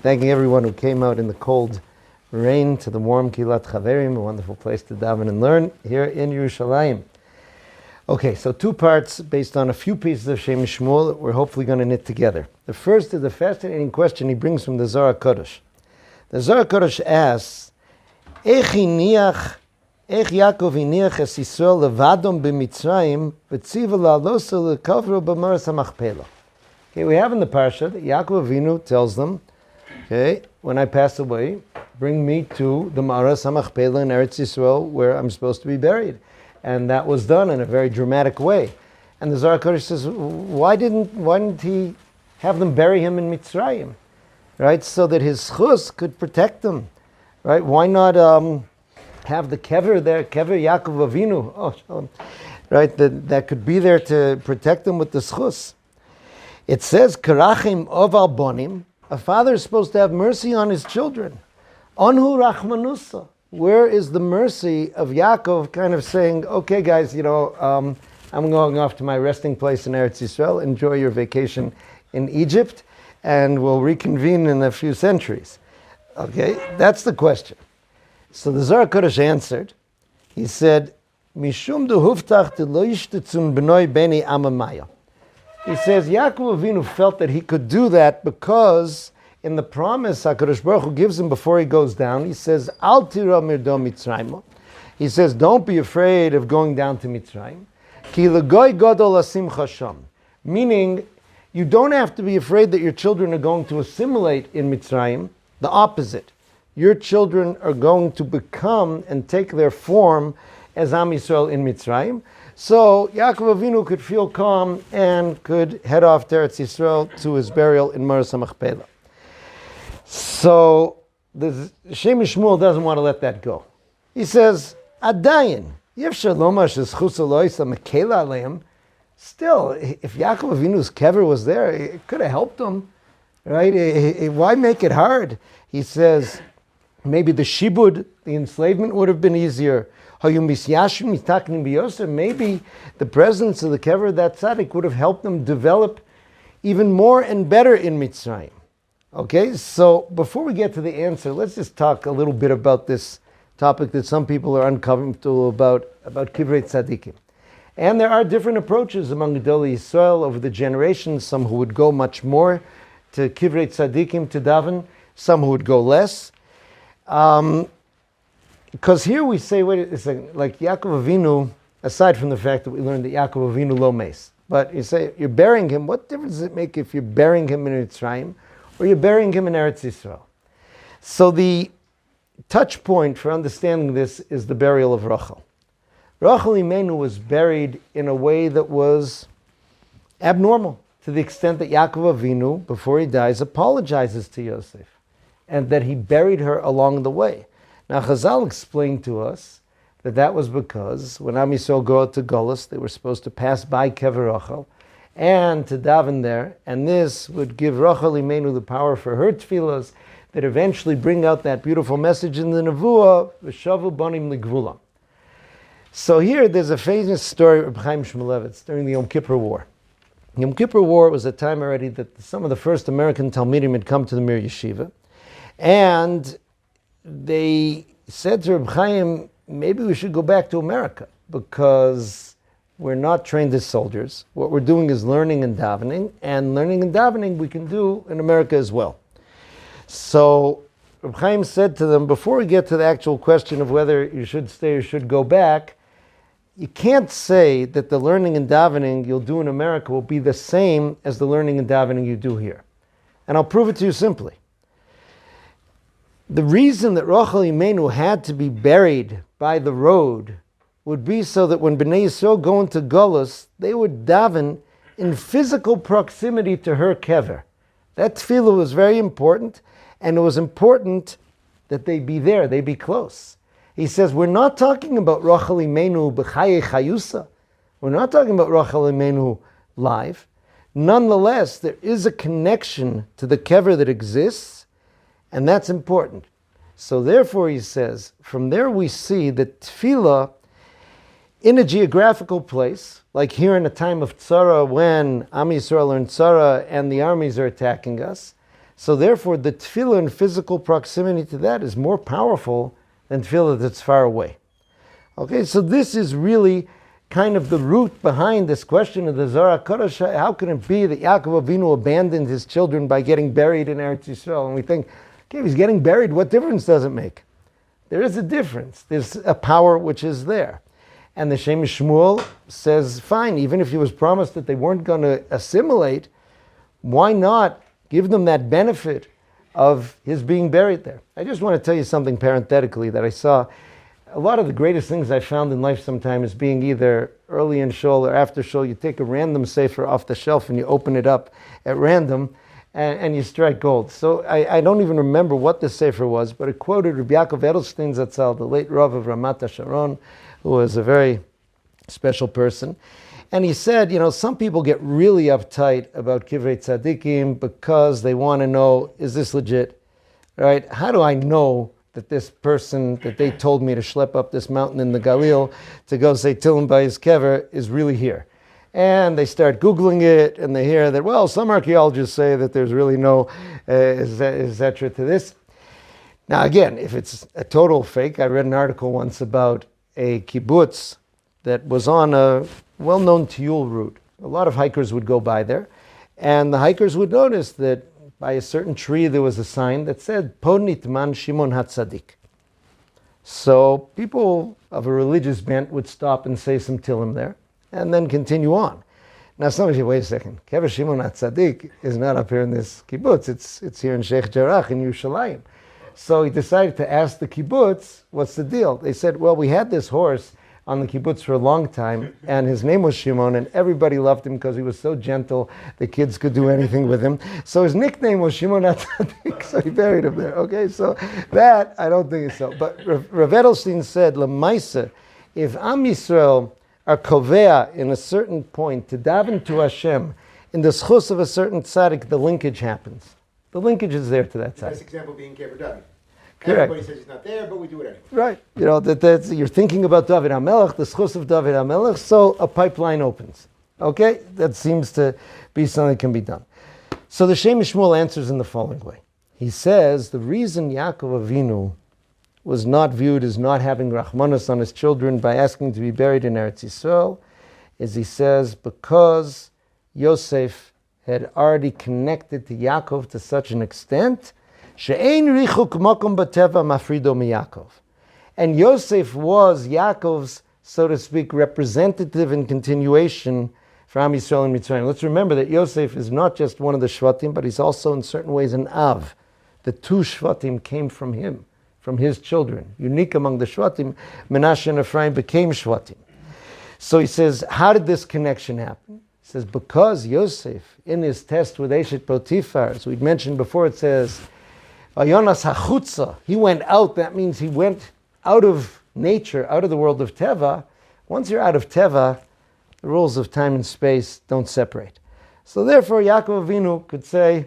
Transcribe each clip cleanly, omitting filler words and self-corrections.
Thanking everyone who came out in the cold rain to the warm Kilat Chaverim, a wonderful place to daven and learn here in Yerushalayim. Okay, so two parts based on a few pieces of Shem MiShmuel that we're hopefully going to knit together. The first is a fascinating question he brings from the Zohar HaKadosh. The Zohar HaKadosh asks, Ech Yaakov iniach es Yisrael levadom b'Mitzrayim v'tziva la'aloso lekavro b'maras hamachpelah. Okay, we have in the parsha that Yaakov Avinu tells them, okay, when I pass away, bring me to the Maras HaMachpelah in Eretz Yisrael where I'm supposed to be buried. And that was done in a very dramatic way. And the Zohar HaKadosh says, why didn't he have them bury him in Mitzrayim? Right, so that his chus could protect them. Right, why not have the kever there, kever Yaakov Avinu, right, that could be there to protect them with the chus. It says, Karachim of albonim, a father is supposed to have mercy on his children. Onhu rachmanusa. Where is the mercy of Yaakov kind of saying, okay guys, I'm going off to my resting place in Eretz Yisrael, enjoy your vacation in Egypt, and we'll reconvene in a few centuries. Okay, that's the question. So the Zohar HaKadosh answered, he said, Mishum du huftach de lo yishtetzun b'noi beni amamaya. He says, Yaakov Avinu felt that he could do that because in the promise HaKadosh Baruch Hu gives him before he goes down, he says, Al tira mirdo Mitzrayim. He says, don't be afraid of going down to Mitzrayim. Ki legoy gadol asimcha sham. Meaning, you don't have to be afraid that your children are going to assimilate in Mitzrayim. The opposite. Your children are going to become and take their form as Am Yisrael in Mitzrayim. So Yaakov Avinu could feel calm and could head off to Eretz Yisrael to his burial in Maras HaMachpelah. So the Shem MiShmuel doesn't want to let that go. He says, Adayin, Yevshar Lomar Shezchus Eloisa Mekela Aleim. Still, if Yaakov Avinu's kever was there, it could have helped him, right? Why make it hard? He says, maybe the shibud, the enslavement, would have been easier. Maybe the presence of the kever of that tzaddik would have helped them develop even more and better in Mitzrayim. Okay, so before we get to the answer, let's just talk a little bit about this topic that some people are uncomfortable about kivrei tzaddikim. And there are different approaches among Gedolei Yisrael over the generations, some who would go much more to kivrei tzaddikim, to daven, some who would go less. Because here we say, wait a second, like Yaakov Avinu, aside from the fact that we learned that Yaakov Avinu lo meis, but you say, you're burying him, what difference does it make if you're burying him in Mitzrayim or you're burying him in Eretz Yisrael? So the touch point for understanding this is the burial of Rachel. Rachel Imenu was buried in a way that was abnormal, to the extent that Yaakov Avinu, before he dies, apologizes to Yosef, and that he buried her along the way. Now Chazal explained to us that was because when Am Yisrael go out to Golus, they were supposed to pass by Kever Rachel and to daven there, and this would give Rachel Imenu the power for her tefillas that eventually bring out that beautiful message in the Nevuah, V'shavu banim legvulam. So here there's a famous story of Rabbi Fyvel Shuster during the Yom Kippur War. The Yom Kippur War was a time already that some of the first American Talmidim had come to the Mir Yeshiva, and they said to Reb Chaim, maybe we should go back to America because we're not trained as soldiers. What we're doing is learning and davening we can do in America as well. So Reb Chaim said to them, before we get to the actual question of whether you should stay or should go back, you can't say that the learning and davening you'll do in America will be the same as the learning and davening you do here. And I'll prove it to you simply. The reason that Rachel Imenu had to be buried by the road would be so that when Bnei Yisrael go into Golus, they would daven in physical proximity to her kever. That tefillah was very important, and it was important that they be there, they be close. He says, we're not talking about Rachel Imenu b'chaye chayusa. We're not talking about Rachel Imenu live. Nonetheless, there is a connection to the kever that exists, and that's important. So therefore, he says, from there we see that tefillah in a geographical place, like here in a time of tzara when Am Yisrael are in tzara and the armies are attacking us, So therefore, the tefillah in physical proximity to that is more powerful than tefillah that's far away. Okay, so this is really kind of the root behind this question of the Zohar HaKadosh. How can it be that Yaakov Avinu abandoned his children by getting buried in Eretz Yisrael? And we think, okay, if he's getting buried, what difference does it make? There is a difference. There's a power which is there. And the Shem MiShmuel says, fine, even if he was promised that they weren't going to assimilate, why not give them that benefit of his being buried there? I just want to tell you something parenthetically that I saw. A lot of the greatest things I found in life sometimes being either early in shul or after shul. You take a random sefer off the shelf and you open it up at random and you strike gold. So I don't even remember what the sefer was, but it quoted Rabbi Yaakov Edelstein Zatzal, the late Rav of Ramat HaSharon, who was a very special person. And he said, some people get really uptight about Kivrei Tzadikim because they want to know, is this legit? Right? How do I know that this person that they told me to schlep up this mountain in the Galil to go say Tilim by his kever is really here? And they start Googling it, and they hear that, well, some archaeologists say that there's really no etc. to this. Now, again, if it's a total fake, I read an article once about a kibbutz that was on a well-known tiyul route. A lot of hikers would go by there, and the hikers would notice that by a certain tree there was a sign that said, Po nitman Shimon HaTzadik. So people of a religious bent would stop and say some Tilim there, and then continue on. Now somebody say, wait a second, Kever Shimon HaTzadik is not up here in this kibbutz, it's here in Sheikh Jarrah in Yerushalayim. So he decided to ask the kibbutz, what's the deal? They said, well, we had this horse on the kibbutz for a long time, and his name was Shimon, and everybody loved him because he was so gentle, the kids could do anything with him. So his nickname was Shimon HaTzadik, so he buried him there. Okay, so that, I don't think it's so. But Rav Edelstein said, L'maisa, if Am Yisrael are kovea in a certain point to daven to Hashem, in the schus of a certain tzaddik, the linkage happens. The linkage is there to that tzaddik. The best example being Kever David. Correct. Everybody says he's not there, but we do it anyway. Right. That's, you're thinking about David HaMelech, the schus of David HaMelech, so a pipeline opens. Okay? That seems to be something that can be done. So the Shem MiShmuel answers in the following way. He says the reason Yaakov Avinu was not viewed as not having Rachmanos on his children by asking to be buried in Eretz Yisrael is, he says, because Yosef had already connected to Yaakov to such an extent she'ein richuk makom b'teva mafrido miyakov. And Yosef was Yaakov's, so to speak, representative and continuation for Am Yisrael and Mitzrayim. Let's remember that Yosef is not just one of the Shvatim, but he's also in certain ways an Av. The two Shvatim came from him, from his children. Unique among the Shvatim, Menashe and Ephraim became Shvatim. So he says, how did this connection happen? He says, because Yosef, in his test with Eshet Potiphar, as we'd mentioned before, it says, Vayonas hachutza, he went out. That means he went out of nature, out of the world of Teva. Once you're out of Teva, the rules of time and space don't separate. So therefore, Yaakov Avinu could say,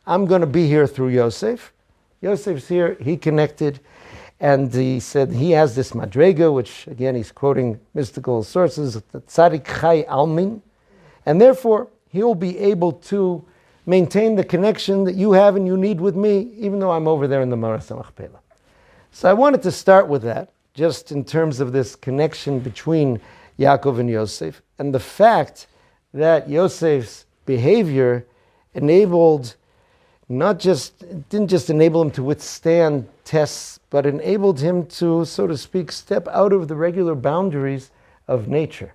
I'm going to be here through Yosef. Yosef's here, he connected, and he said he has this madrega, which again he's quoting mystical sources, the Tzadik Chai Almin, and therefore he'll be able to maintain the connection that you have and you need with me, even though I'm over there in the Maras HaMachpelah. So I wanted to start with that, just in terms of this connection between Yaakov and Yosef, and the fact that Yosef's behavior didn't just enable him to withstand tests, but enabled him to, so to speak, step out of the regular boundaries of nature.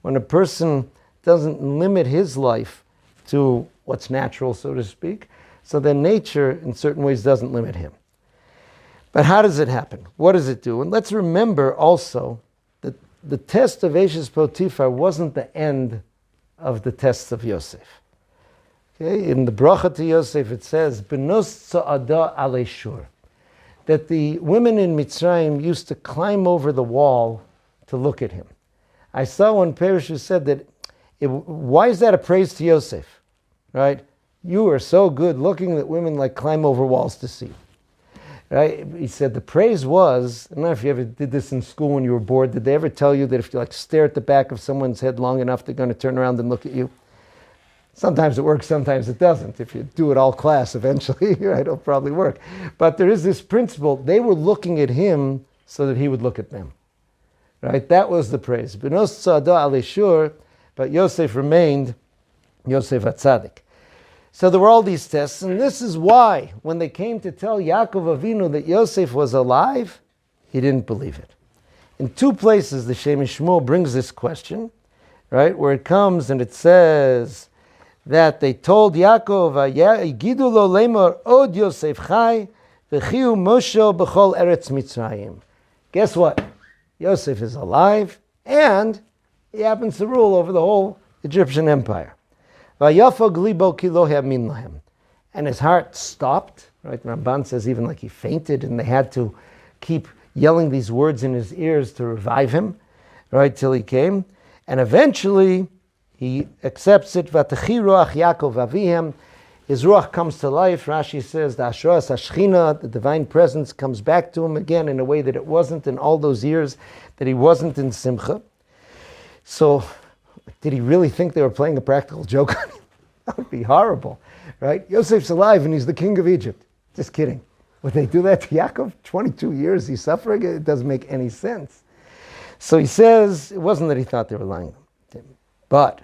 When a person doesn't limit his life to what's natural, so to speak, so then nature in certain ways doesn't limit him. But how does it happen? What does it do? And let's remember also that the test of Eshes Potiphar wasn't the end of the tests of Yosef. Okay? In the bracha to Yosef it says, Benos tza'ada alei shur, that the women in Mitzrayim used to climb over the wall to look at him. I saw one parish who said that, why is that a praise to Yosef? Right? You are so good looking that women like climb over walls to see. Right? He said the praise was, I don't know if you ever did this in school when you were bored, did they ever tell you that if you stare at the back of someone's head long enough, they're going to turn around and look at you? Sometimes it works, sometimes it doesn't. If you do it all class, eventually, right, it'll probably work. But there is this principle. They were looking at him so that he would look at them. Right? That was the praise. Benos tzada aleshur, but Yosef remained Yosef HaTzadik. So there were all these tests, and this is why, when they came to tell Yaakov Avinu that Yosef was alive, he didn't believe it. In two places, the Shem MiShmuel brings this question, right, where it comes and it says that they told Yaakov, Yigidu lo lemor od Yosef chai, v'chiu Moshe b'chol eretz Mitzrayim. Guess what? Yosef is alive, and he happens to rule over the whole Egyptian empire. And his heart stopped, right? Ramban says even like he fainted, and they had to keep yelling these words in his ears to revive him, right, till he came. And eventually, he accepts it. V'atechi ruach Yaakov avihem. His ruach comes to life. Rashi says, the Ashras Hashchina, the divine presence, comes back to him again in a way that it wasn't in all those years that he wasn't in Simcha. So, did he really think they were playing a practical joke on him? That would be horrible, right? Yosef's alive and he's the king of Egypt. Just kidding. Would they do that to Yaakov? 22 years he's suffering? It doesn't make any sense. So he says, it wasn't that he thought they were lying to him, but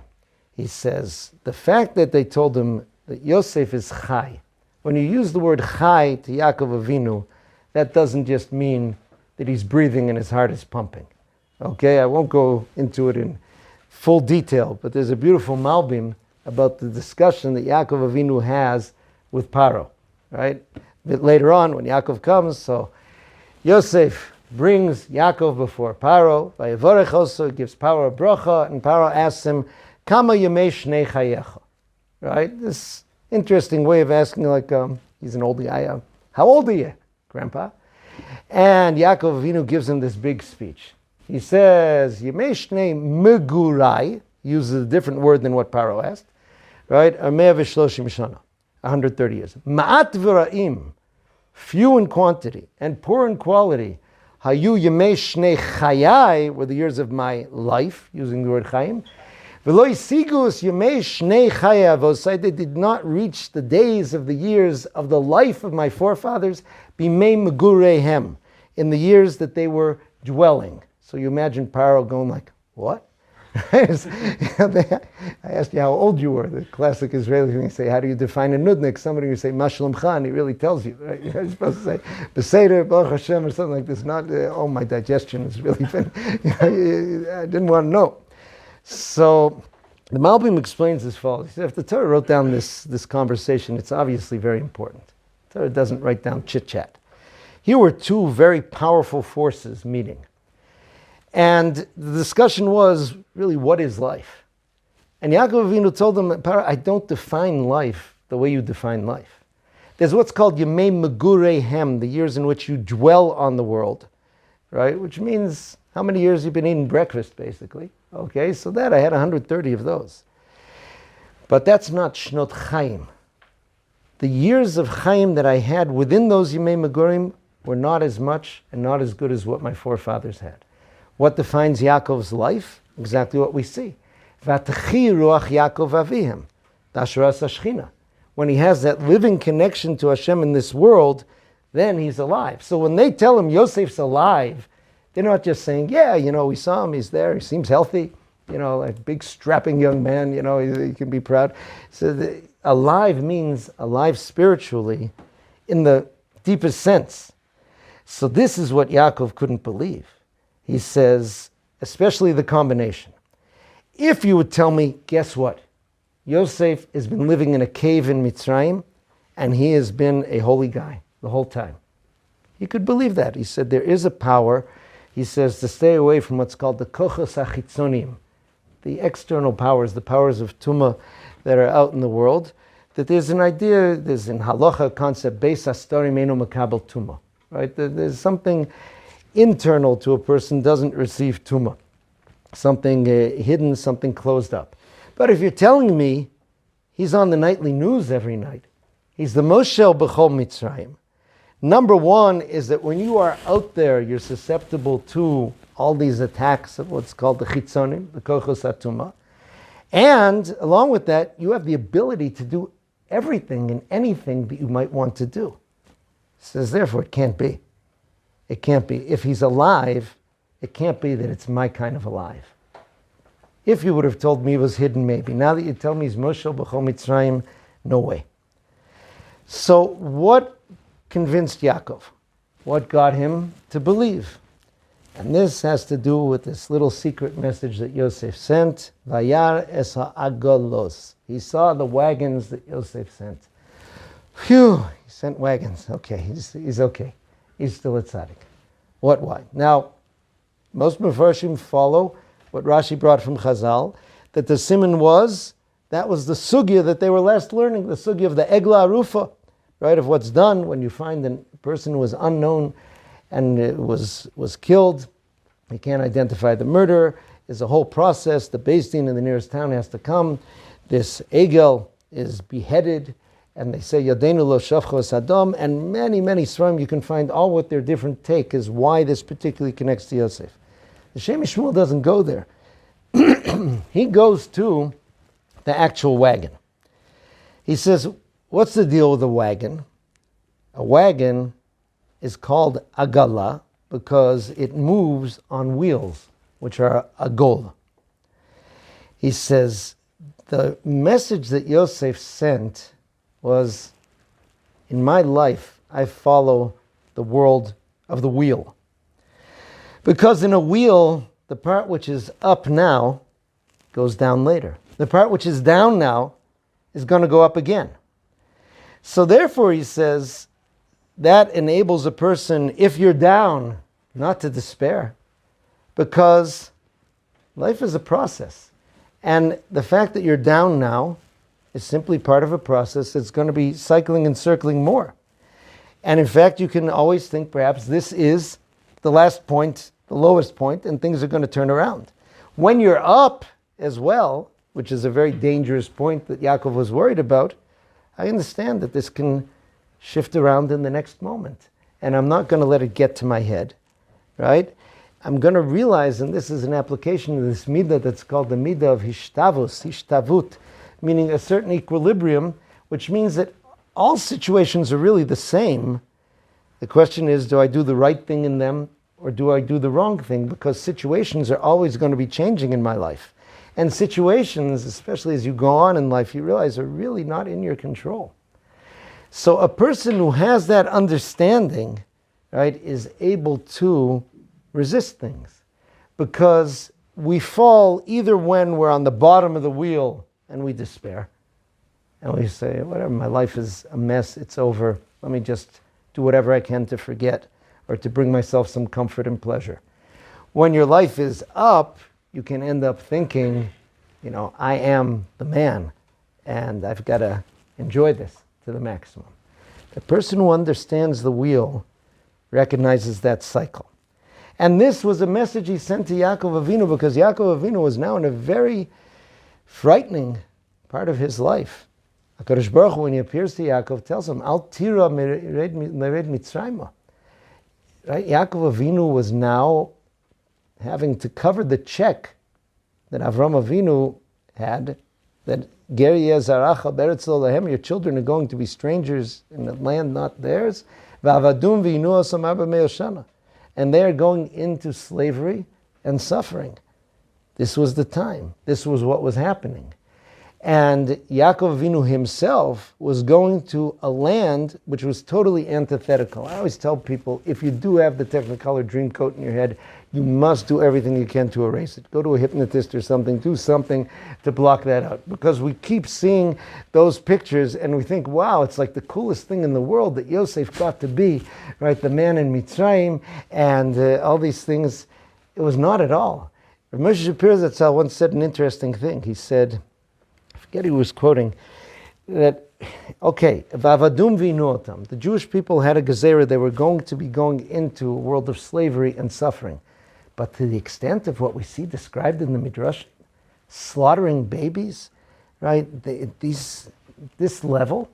he says, the fact that they told him that Yosef is chai, when you use the word chai to Yaakov Avinu, that doesn't just mean that he's breathing and his heart is pumping. Okay, I won't go into it in full detail, but there's a beautiful Malbim about the discussion that Yaakov Avinu has with Paro, right? A bit later on, when Yaakov comes, so Yosef brings Yaakov before Paro, Vayevorech also gives Paro a bracha, and Paro asks him, Kama yemei shnei chayecha, right? This interesting way of asking, like, he's an old guy, how old are you, Grandpa? And Yaakov Avinu gives him this big speech. He says, Yemei shnei megurai, uses a different word than what Paro asked, right? 130 years. Ma'at v'ra'im, few in quantity and poor in quality. Hayu yemei shnei chayai, were the years of my life, using the word chayim. V'lo isigus yemei shnei chayai avosai, they did not reach the days of the years of the life of my forefathers, bimei megureihem, in the years that they were dwelling. So you imagine Paro going like, what? I asked you how old you were. The classic Israeli thing, you say, how do you define a nudnik? Somebody who say, Mashalom Khan, he really tells you, right? You're supposed to say, Beseder, Baruch Hashem, or something like this. Not, oh, my digestion has really been, I didn't want to know. So the Malbim explains as follows. He said, if the Torah wrote down this conversation, it's obviously very important. The Torah doesn't write down chit-chat. Here were two very powerful forces meeting. And the discussion was, really, what is life? And Yaakov Avinu told them, I don't define life the way you define life. There's what's called Yemei Megureihem, the years in which you dwell on the world, right? Which means how many years you've been eating breakfast, basically. Okay, so that I had 130 of those. But that's not Shnot Chaim. The years of Chaim that I had within those Yemei Megurim were not as much and not as good as what my forefathers had. What defines Yaakov's life? Exactly what we see. V'atechi ruach Yaakov avihem, d'ashras hashchina. When he has that living connection to Hashem in this world, then he's alive. So when they tell him Yosef's alive, they're not just saying, yeah, we saw him, he's there, he seems healthy, like big strapping young man, he can be proud. So alive means alive spiritually in the deepest sense. So this is what Yaakov couldn't believe. He says, especially the combination. If you would tell me, guess what? Yosef has been living in a cave in Mitzrayim, and he has been a holy guy the whole time. He could believe that. He said there is a power, he says, to stay away from what's called the kochos achitzonim, the external powers, the powers of tumah that are out in the world, that there's an idea, there's in halacha concept, beis hastorim eino makabel tumah, right? There's something internal to a person doesn't receive tumah. Something hidden, something closed up. But if you're telling me he's on the nightly news every night, he's the Moshel B'chol Mitzrayim. Number one is that when you are out there, you're susceptible to all these attacks of what's called the chitzonim, the kochos hatumah. And along with that, you have the ability to do everything and anything that you might want to do. He says, therefore, it can't be. It can't be. If he's alive, it can't be that it's my kind of alive. If you would have told me it was hidden, maybe. Now that you tell me he's Moshel B'chol Mitzrayim, no way. So what convinced Yaakov? What got him to believe? And this has to do with this little secret message that Yosef sent. Vayar es ha'agolos. He saw the wagons that Yosef sent. Phew, he sent wagons. Okay, he's okay. He's still a tzaddik. Why? Now, most Mefarshim follow what Rashi brought from Chazal, that the siman that was the sugya that they were last learning, the sugya of the egla arufa, right, of what's done when you find a person who was unknown and was killed. You can't identify the murderer. There's a whole process. The Beis Din in the nearest town has to come. This egel is beheaded, and they say Yadeinu lo shafchos adam, and many sram you can find all with their different take is why this particularly connects to Yosef. The Shem MiShmuel doesn't go there. He goes to the actual wagon. He says, what's the deal with a wagon? A wagon is called agala because it moves on wheels, which are agol. He says, the message that Yosef sent was, in my life, I follow the world of the wheel. Because in a wheel, the part which is up now goes down later. The part which is down now is going to go up again. So therefore, he says, that enables a person, if you're down, not to despair. Because life is a process. And the fact that you're down now is simply part of a process that's going to be cycling and circling more. And in fact, you can always think perhaps this is the last point, the lowest point, and things are going to turn around. When you're up as well, which is a very dangerous point that Yaakov was worried about, I understand that this can shift around in the next moment. And I'm not going to let it get to my head, right? I'm going to realize, and this is an application of this midah that's called the midah of hishtavut, meaning a certain equilibrium, which means that all situations are really the same. The question is, do I do the right thing in them, or do I do the wrong thing? Because situations are always going to be changing in my life. And situations, especially as you go on in life, you realize are really not in your control. So a person who has that understanding, right, is able to resist things. Because we fall either when we're on the bottom of the wheel and we despair. And we say, whatever, my life is a mess, it's over. Let me just do whatever I can to forget or to bring myself some comfort and pleasure. When your life is up, you can end up thinking, I am the man and I've got to enjoy this to the maximum. The person who understands the wheel recognizes that cycle. And this was a message he sent to Yaakov Avinu because Yaakov Avinu was now in a very frightening part of his life. HaKadosh Baruch Hu, when he appears to Yaakov, tells him, Al tira mered Mitzrayma. Right? Yaakov Avinu was now having to cover the check that Avram Avinu had, that Ger Yezaracha Beretz Lo Lahem, your children are going to be strangers in a land not theirs, V'avadum v'yinu osam arba me'ot shana, and they are going into slavery and suffering. This was the time. This was what was happening. And Yaakov Avinu himself was going to a land which was totally antithetical. I always tell people, if you do have the Technicolor Dreamcoat in your head, you must do everything you can to erase it. Go to a hypnotist or something, do something to block that out. Because we keep seeing those pictures and we think, wow, it's like the coolest thing in the world that Yosef got to be, right? The man in Mitzrayim and all these things. It was not at all. Rav Moshe Shapiro Zatzal once said an interesting thing. He said, I forget he was quoting, that, okay, Vavadum v'inotam, the Jewish people had a gezerah, they were going to be going into a world of slavery and suffering. But to the extent of what we see described in the Midrash, slaughtering babies, right, this level.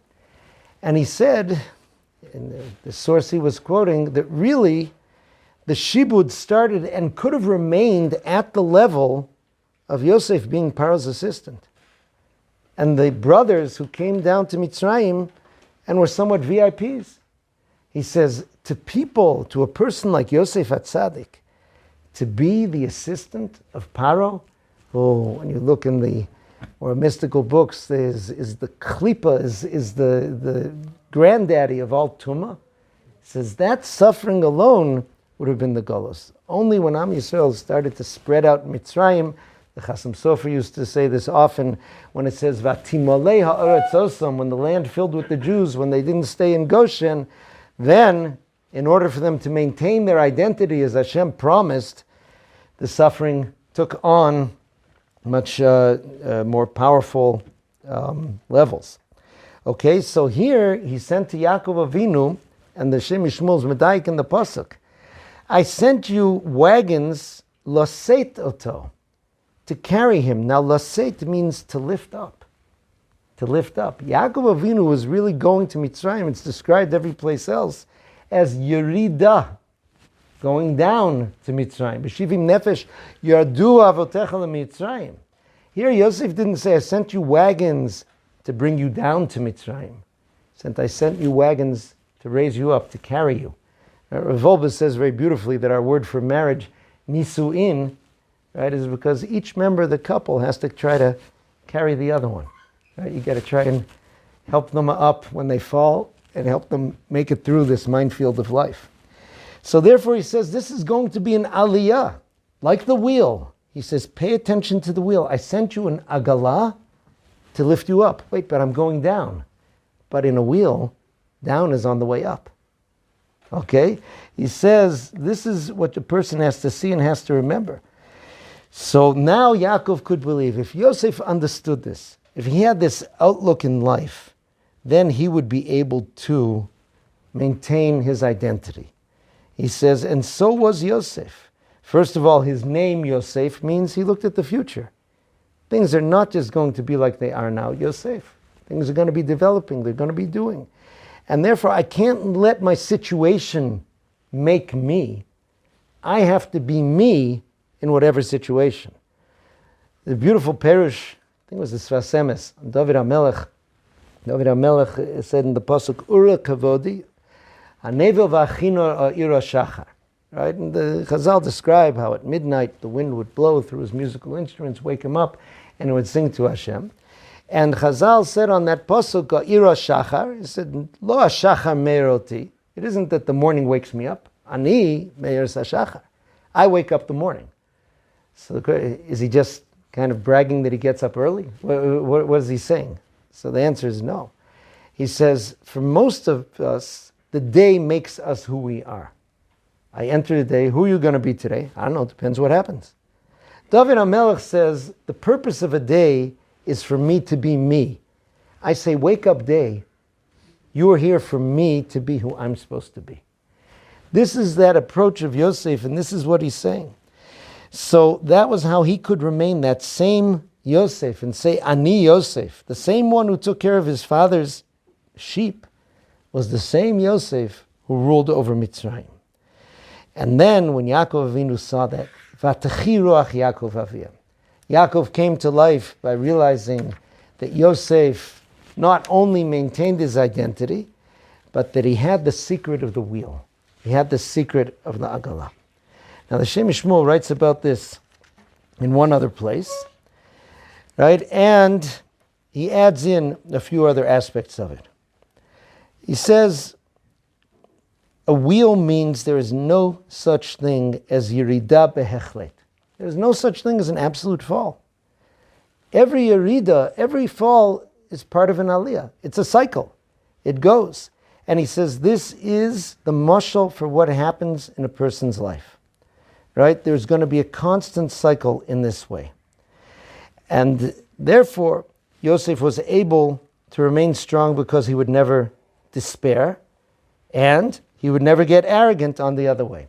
And he said, in the source he was quoting, that really the shibud started and could have remained at the level of Yosef being Paro's assistant. And the brothers who came down to Mitzrayim and were somewhat VIPs. He says, to a person like Yosef HaTzadik, to be the assistant of Paro, when you look in the more mystical books, is the Klippa, is the granddaddy of all Tumah. He says that suffering alone would have been the Golos. Only when Am Yisrael started to spread out Mitzrayim, the Chasam Sofer used to say this often when it says, Vatimolei ha'aretz osam, when the land filled with the Jews, when they didn't stay in Goshen, then, in order for them to maintain their identity as Hashem promised, the suffering took on much more powerful levels. Okay, so here he sent to Yaakov Avinu, and the Shem MiShmuel's Medaik in the Pasuk, I sent you wagons, loseit oto, to carry him. Now, loseit means to lift up. To lift up. Yaakov Avinu was really going to Mitzrayim. It's described every place else as yerida, going down to Mitzrayim. B'shivim nefesh yardu avotecha leMitzrayim. Here Yosef didn't say, I sent you wagons to bring you down to Mitzrayim. I sent you wagons to raise you up, to carry you. Rav Fyvel says very beautifully that our word for marriage, nisuin, right, is because each member of the couple has to try to carry the other one. Right? You got to try and help them up when they fall and help them make it through this minefield of life. So therefore he says, this is going to be an aliyah, like the wheel. He says, pay attention to the wheel. I sent you an agalah to lift you up. Wait, but I'm going down. But in a wheel, down is on the way up. Okay? He says, this is what the person has to see and has to remember. So now Yaakov could believe. If Yosef understood this, if he had this outlook in life, then he would be able to maintain his identity. He says, and so was Yosef. First of all, his name Yosef means he looked at the future. Things are not just going to be like they are now, Yosef. Things are going to be developing, they're going to be doing. And therefore, I can't let my situation make me. I have to be me in whatever situation. The beautiful Perush, I think it was the Sfas Emes, David HaMelech. David HaMelech said in the Pasuk, Ura Kavodi, Hanevel v'achinor ha'ira shachar. Right? And the Chazal describe how at midnight the wind would blow through his musical instruments, wake him up, and he would sing to Hashem. And Chazal said on that Pasuk, ha'ira shachar, he said, Lo ha'shachar meiroti. It isn't that the morning wakes me up. Ani meir ha'shachar. I wake up the morning. So is he just kind of bragging that he gets up early? What is he saying? So the answer is no. He says, for most of us, the day makes us who we are. I enter the day, who are you going to be today? I don't know, it depends what happens. David HaMelech says, the purpose of a day is for me to be me. I say, wake up day. You are here for me to be who I'm supposed to be. This is that approach of Yosef, and this is what he's saying. So that was how he could remain that same Yosef and say, Ani Yosef. The same one who took care of his father's sheep was the same Yosef who ruled over Mitzrayim. And then when Yaakov Avinu saw that, V'atachi ruach Yaakov Aviyah. Yaakov came to life by realizing that Yosef not only maintained his identity, but that he had the secret of the wheel. He had the secret of the Agalah. Now the Shem MiShmuel writes about this in one other place, right? And he adds in a few other aspects of it. He says, a wheel means there is no such thing as Yerida behechlet. There is no such thing as an absolute fall. Every Yerida, every fall is part of an Aliyah. It's a cycle. It goes. And he says this is the mashal for what happens in a person's life. Right? There's going to be a constant cycle in this way. And therefore, Yosef was able to remain strong because he would never despair and he would never get arrogant on the other way.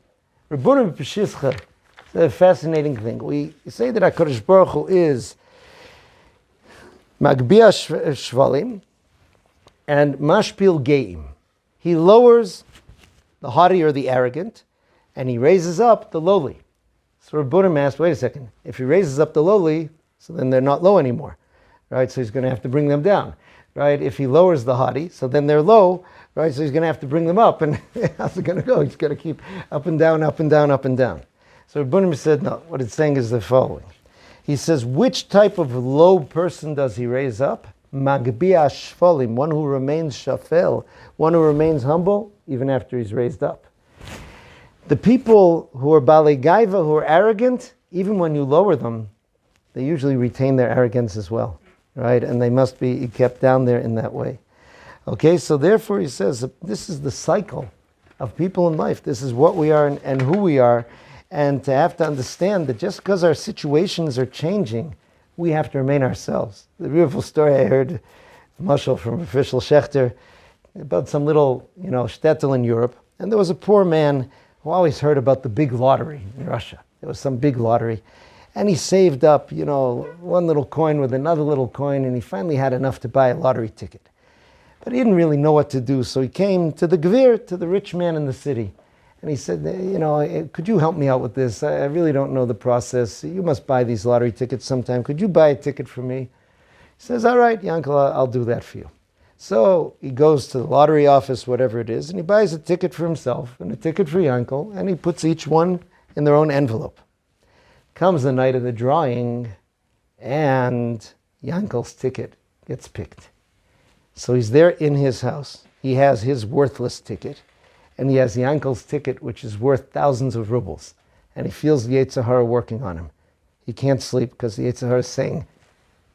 Rebbeinu B'Peshischa, it's a fascinating thing. We say that HaKadosh Baruch Hu is Magbia Shvalim and Mashpil Geim. He lowers the haughty or the arrogant, and he raises up the lowly. So Rabbunim asked, wait a second, if he raises up the lowly, so then they're not low anymore, right? So he's going to have to bring them down, right? If he lowers the haughty, so then they're low, right? So he's going to have to bring them up, and how's it going to go? He's going to keep up and down, up and down, up and down. So Rabbunim said, no, what it's saying is the following. He says, which type of low person does he raise up? Magbia shfolim, one who remains shafel, one who remains humble, even after he's raised up. The people who are balei gaiva, who are arrogant, even when you lower them, they usually retain their arrogance as well, right? And they must be kept down there in that way. Okay, so therefore he says, this is the cycle of people in life. This is what we are and who we are. And to have to understand that just because our situations are changing, we have to remain ourselves. The beautiful story I heard, mashal from Rabbi Fyvel Shuster, about some little, shtetl in Europe. And there was a poor man who always heard about the big lottery in Russia. There was some big lottery. And he saved up, one little coin with another little coin, and he finally had enough to buy a lottery ticket. But he didn't really know what to do, so he came to the gvir, to the rich man in the city. And he said, could you help me out with this? I really don't know the process. You must buy these lottery tickets sometime. Could you buy a ticket for me? He says, all right, Yankel, I'll do that for you. So he goes to the lottery office, whatever it is, and he buys a ticket for himself and a ticket for Yankel, and he puts each one in their own envelope. Comes the night of the drawing, and Yankel's ticket gets picked. So he's there in his house. He has his worthless ticket, and he has Yankel's ticket, which is worth thousands of rubles. And he feels the Yetzer Hara working on him. He can't sleep because the Yetzer Hara is saying,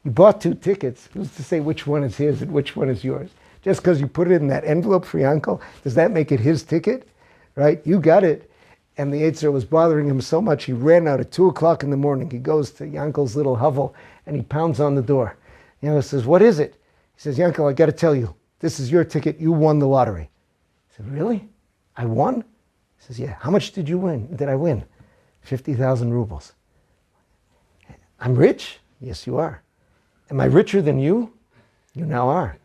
you bought two tickets. Who's to say which one is his and which one is yours? Just because you put it in that envelope for Yankel, does that make it his ticket? Right? You got it. And the Yetzer Hara was bothering him so much, he ran out at 2 o'clock in the morning. He goes to Yankel's little hovel, and he pounds on the door. Yankel says, what is it? He says, Yankel, I got to tell you, this is your ticket. You won the lottery. He said, really? I won? He says, yeah. How much did I win? 50,000 rubles. I'm rich? Yes, you are. Am I richer than you? You now are.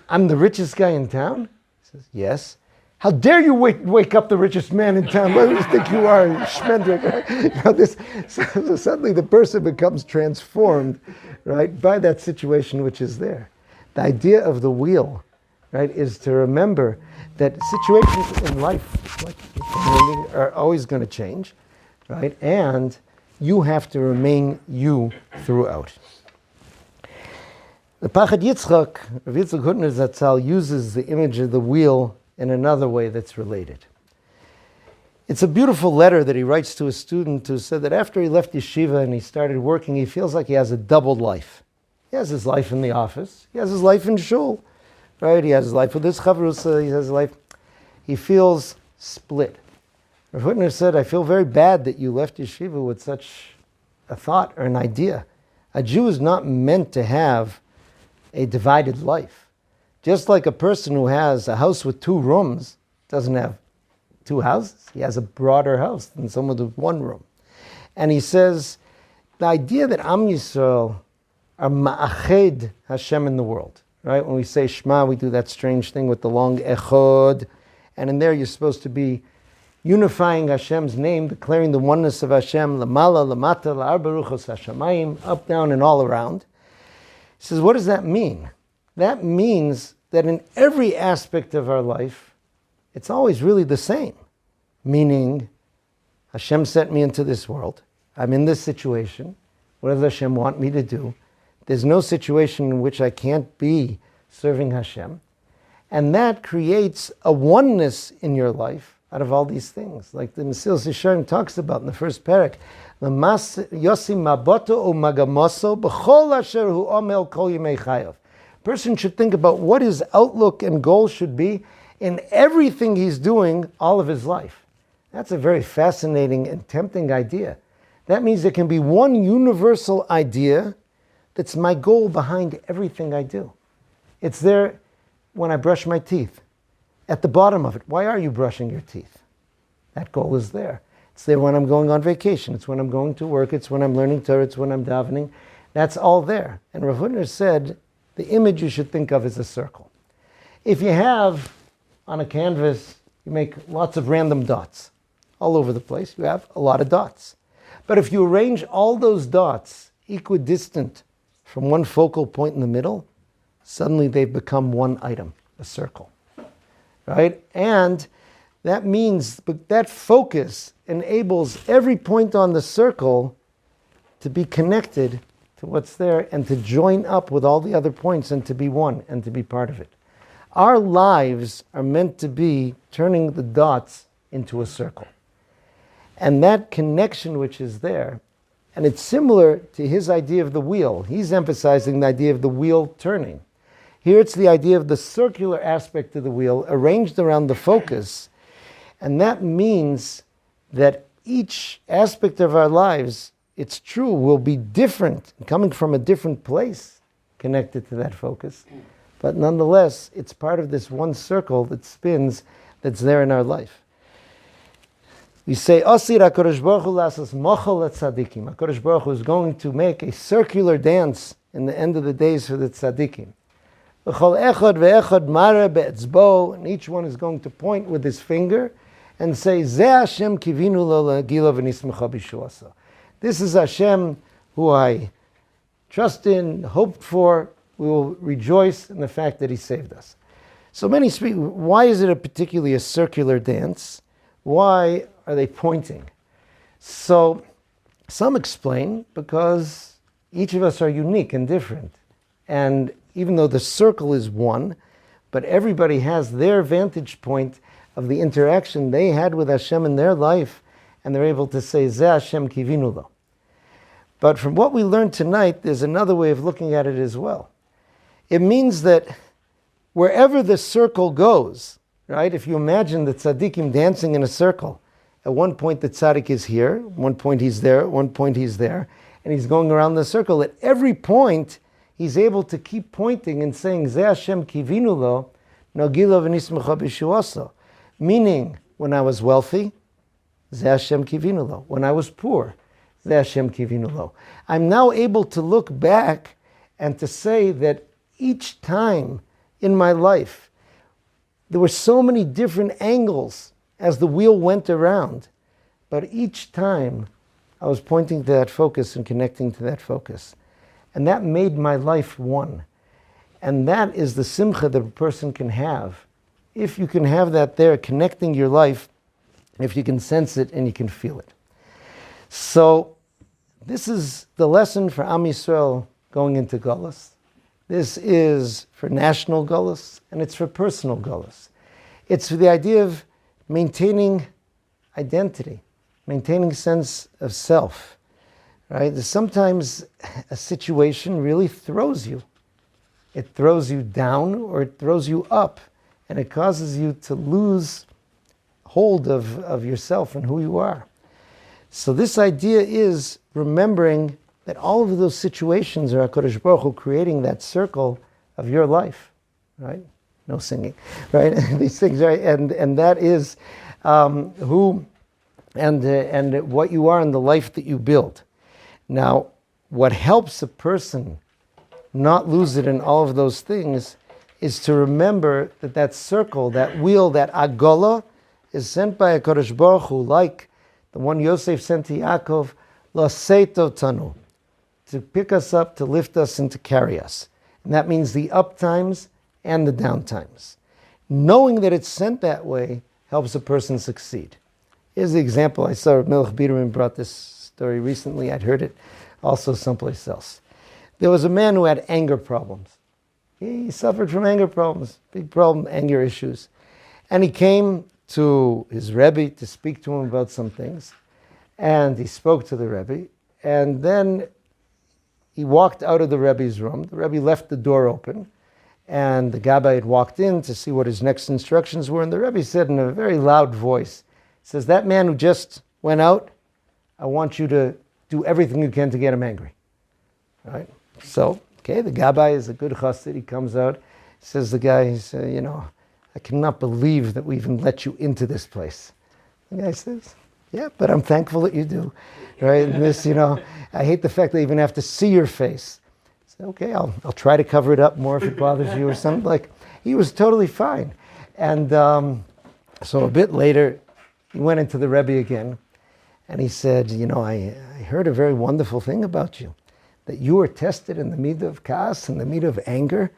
I'm the richest guy in town? He says, yes. How dare you wake up the richest man in town? What do you think you are, Schmendrick? Right? So suddenly the person becomes transformed, right, by that situation which is there. The idea of the wheel, right, is to remember that situations in life, like are always going to change, right? And you have to remain you throughout. The Pachad Yitzchak, Rav Yitzchak Hutner Zatzal, uses the image of the wheel in another way that's related. It's a beautiful letter that he writes to a student who said that after he left yeshiva and he started working, he feels like he has a doubled life. He has his life in the office, he has his life in shul, right? He has his life with his chavrusa, he has his life. He feels split. Rav Hutner said, I feel very bad that you left yeshiva with such a thought or an idea. A Jew is not meant to have a divided life. Just like a person who has a house with 2 rooms doesn't have 2 houses. He has a broader house than someone with 1 room. And he says, the idea that Am Yisrael are ma'ached Hashem in the world. Right? When we say Shema, we do that strange thing with the long echod. And in there you're supposed to be unifying Hashem's name, declaring the oneness of Hashem, lamala, lamata, la'arba ruchos hashamayim, up, down, and all around. He says, what does that mean? That means that in every aspect of our life, it's always really the same. Meaning, Hashem sent me into this world. I'm in this situation. What does Hashem want me to do? There's no situation in which I can't be serving Hashem. And that creates a oneness in your life out of all these things. Like the Mesilas Yesharim talks about in the first parak. Person should think about what his outlook and goal should be in everything he's doing all of his life. That's a very fascinating and tempting idea. That means there can be one universal idea that's my goal behind everything I do. It's there when I brush my teeth. At the bottom of it, why are you brushing your teeth? That goal is there. It's there when I'm going on vacation. It's when I'm going to work. It's when I'm learning Torah. It's when I'm davening. That's all there. And Rav Hutner said, the image you should think of is a circle. If you have on a canvas, you make lots of random dots all over the place. You have a lot of dots. But if you arrange all those dots equidistant from one focal point in the middle, suddenly they've become one item, a circle, right? And that means that focus enables every point on the circle to be connected to what's there and to join up with all the other points and to be one and to be part of it. Our lives are meant to be turning the dots into a circle. And that connection which is there, and it's similar to his idea of the wheel. He's emphasizing the idea of the wheel turning. Here it's the idea of the circular aspect of the wheel arranged around the focus. And that means that each aspect of our lives, it's true, will be different, coming from a different place connected to that focus. But nonetheless, it's part of this one circle that spins, that's there in our life. We say, Osir HaKadosh Baruch Hu lasas mochel tzadikim. HaKadosh Baruch Hu is going to make a circular dance in the end of the days for the tzadikim. V'chol echad ve'echad mara be'etzbo, and each one is going to point with his finger and say, Zeh Hashem kivinu lo lagila v'nismecha b'shuasa. This is Hashem who I trust in, hoped for. We will rejoice in the fact that He saved us. So many speak, why is it particularly a circular dance? Why are they pointing? So some explain because each of us are unique and different. And even though the circle is one, but everybody has their vantage point of the interaction they had with Hashem in their life, and they're able to say, Zeh Hashem kivinu lo. But from what we learned tonight, there's another way of looking at it as well. It means that wherever the circle goes, right? If you imagine the tzaddikim dancing in a circle, at one point the tzaddik is here, at one point he's there, at one point he's there, and he's going around the circle. At every point, he's able to keep pointing and saying, Zeh Hashem kivinu lo, nogila v'nismecha b'shuasa. Meaning, when I was wealthy, Zeh Hashem kivinu lo. When I was poor, Zeh Hashem kivinu lo. I'm now able to look back and to say that each time in my life, there were so many different angles as the wheel went around. But each time, I was pointing to that focus and connecting to that focus. And that made my life one. And that is the simcha that a person can have. If you can have that there, connecting your life, if you can sense it and you can feel it. So, this is the lesson for Am Yisrael going into Golus. This is for national Golus, and it's for personal Golus. It's for the idea of maintaining identity, maintaining sense of self, right? Sometimes a situation really throws you. It throws you down or it throws you up, and it causes you to lose hold of yourself and who you are. So this idea is remembering that all of those situations are HaKadosh Baruch Hu creating that circle of your life, right? No singing, right? These things, right? And that is who and what you are in the life that you build. Now, what helps a person not lose it in all of those things is to remember that that circle, that wheel, that agola, is sent by HaKadosh Baruch Hu, like the one Yosef sent to Yaakov, Laseito Tanu, to pick us up, to lift us, and to carry us. And that means the up times and the down times. Knowing that it's sent that way helps a person succeed. Here's the example. I saw Melech Biederman brought this story recently. I'd heard it also someplace else. There was a man who had anger problems. He suffered from anger problems, big problem, anger issues. And he came to his Rebbe to speak to him about some things. And he spoke to the Rebbe. And then he walked out of the Rebbe's room. The Rebbe left the door open. And the Gabbai had walked in to see what his next instructions were. And the Rebbe said in a very loud voice, he says, that man who just went out, I want you to do everything you can to get him angry. Right? So, okay, the Gabbai is a good chassid. He comes out, says the guy, he says, I cannot believe that we even let you into this place. The guy says, yeah, but I'm thankful that you do. Right? And this, I hate the fact that I even have to see your face. I said, okay, I'll try to cover it up more if it bothers you or something. Like, he was totally fine. And so a bit later, he went into the Rebbe again. And he said, I heard a very wonderful thing about you, that you were tested in the midah of kas and the midah of anger,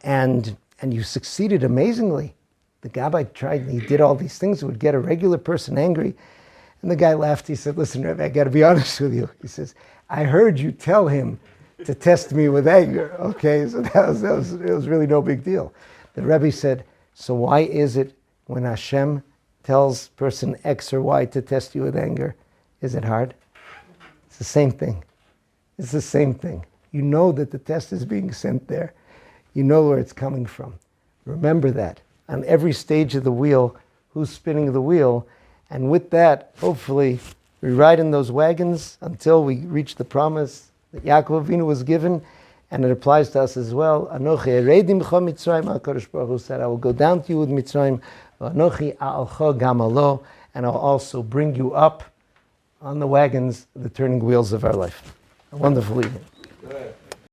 and you succeeded amazingly. The Gabbai tried and he did all these things that would get a regular person angry. And the guy laughed. He said, listen, Rabbi, I got to be honest with you. He says, I heard you tell him to test me with anger. Okay, so it was really no big deal. The Rebbe said, so why is it when Hashem tells person X or Y to test you with anger, is it hard? It's the same thing. It's the same thing. You know that the test is being sent there. You know where it's coming from. Remember that. On every stage of the wheel, who's spinning the wheel? And with that, hopefully, we ride in those wagons until we reach the promise that Yaakov Avinu was given, and it applies to us as well. Anochi eredim cha Mitzrayim, HaKadosh Baruch Hu said, I will go down to you with Mitzrayim, Anochi a'alcha gamalo, and I'll also bring you up on the wagons, the turning wheels of our life. A wonderful evening. Good.